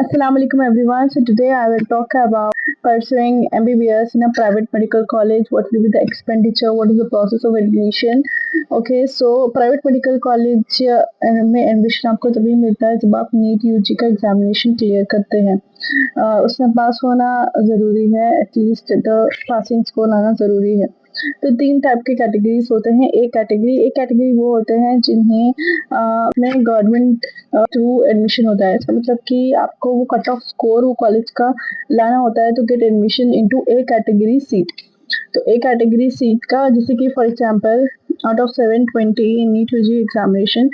Assalamu alaikum everyone. So today I will talk about pursuing MBBS in a private medical college. What will be the expenditure? What is the process of admission? Okay, so private medical college में admission आपको तभी मिलता है जब आप NEET UG का examination clear करते हैं। उसमें पास होना ज़रूरी है, एटलीस्ट द पासिंग स्कोर लाना ज़रूरी है। तो 3 टाइप के कैटेगरीज होते हैं। एक कैटेगरी वो होते हैं जिन्हें में गवर्नमेंट थ्रू एडमिशन होता है। इसका मतलब कि आपको वो कट ऑफ स्कोर वो कॉलेज का लाना होता है to get admission into A category seat. तो ए कैटेगरी सीट का जैसे कि for example out of 720 in NEET UG examination,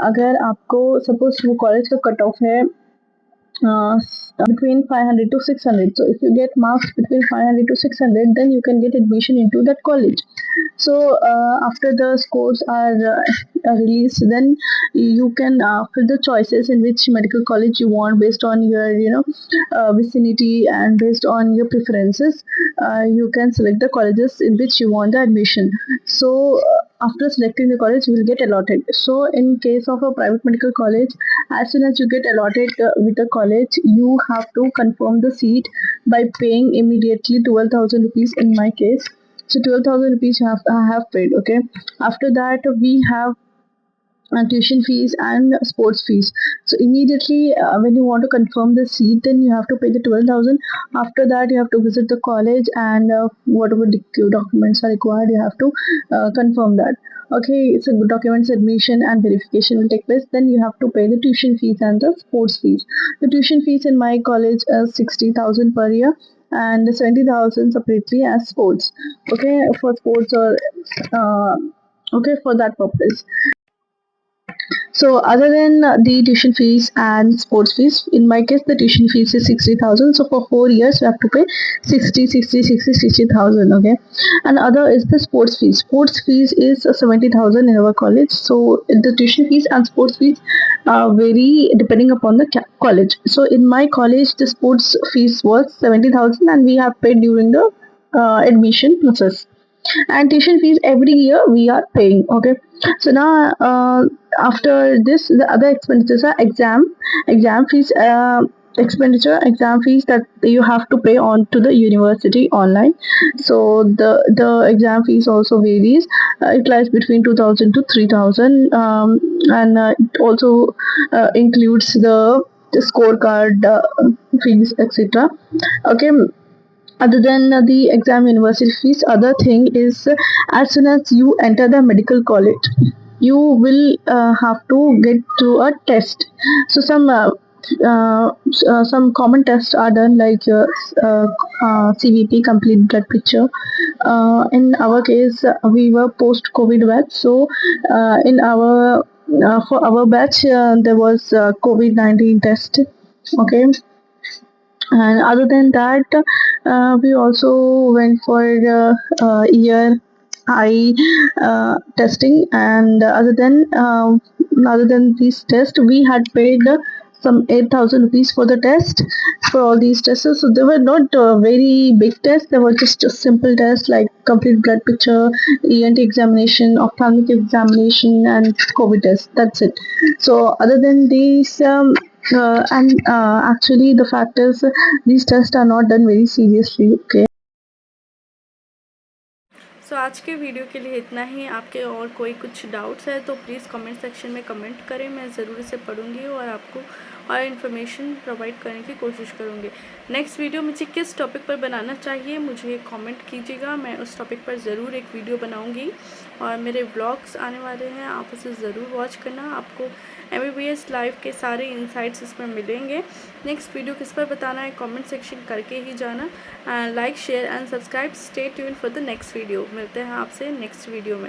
अगर आपको सपोज वो कॉलेज का कट ऑफ है between 500 to 600. So if you get marks between 500 to 600, then you can get admission into that college. So after the scores are released, then you can fill the choices in which medical college you want based on your vicinity and based on your preferences. You can select the colleges in which you want the admission. So after selecting the college, you will get allotted. So in case of a private medical college, as soon as you get allotted with the college, you have to confirm the seat by paying immediately 12,000 rupees in my case. So 12,000 rupees I have paid. Okay. After that, we have tuition fees and sports fees. So immediately when you want to confirm the seat, then you have to pay the 12,000. After that, you have to visit the college and whatever documents are required, you have to confirm that. Okay, so documents admission and verification will take place. Then you have to pay the tuition fees and the sports fees. The tuition fees in my college is 60,000 per year and 70,000 separately as sports. Okay, for sports or okay, for that purpose. So other than the tuition fees and sports fees, in my case the tuition fees is 60,000. So for 4 years we have to pay 60,000. Okay, and other is the sports fees. Sports fees is 70,000 in our college. So the tuition fees and sports fees vary depending upon the college. So in my college the sports fees was 70,000 and we have paid during the admission process. And tuition fees every year we are paying. Okay, so now after this the other expenditures are exam fees, exam fees that you have to pay on to the university online. So the exam fees also varies. It lies between 2,000 to 3,000, and it also includes the scorecard fees, etc. Okay, other than the exam university fees, other thing is as soon as you enter the medical college, you will have to get to a test. So some common tests are done like CBP, complete blood picture. In our case, we were post COVID batch, so in our for our batch there was COVID-19 test. Okay, and other than that, we also went for ear eye testing. And other than these tests, we had paid some 8,000 rupees for the test, for all these tests. So they were not very big tests. They were just a simple tests like complete blood picture, ENT examination, ophthalmic examination, and COVID test. That's it. So other than these and actually the fact is these tests are not done very seriously. Okay. सो आज के video के लिए इतना ही। आपके और कोई कुछ doubts है तो प्लीज़ कमेंट सेक्शन में कमेंट करें, मैं ज़रूर इसे पढ़ूंगी और आपको और इन्फॉर्मेशन प्रोवाइड करने की कोशिश करूंगी। नेक्स्ट वीडियो मुझे किस टॉपिक पर बनाना चाहिए मुझे कमेंट कीजिएगा, मैं उस टॉपिक पर ज़रूर एक वीडियो बनाऊंगी। और मेरे व्लॉग्स आने वाले हैं, आप उसे ज़रूर वॉच करना। आपको MBBS लाइव के सारे इंसाइट्स इसमें मिलेंगे। नेक्स्ट वीडियो किस पर बताना है कमेंट सेक्शन करके ही जाना। Like share and subscribe, stay tune for the next video. मिलते हैं आपसे नेक्स्ट वीडियो में।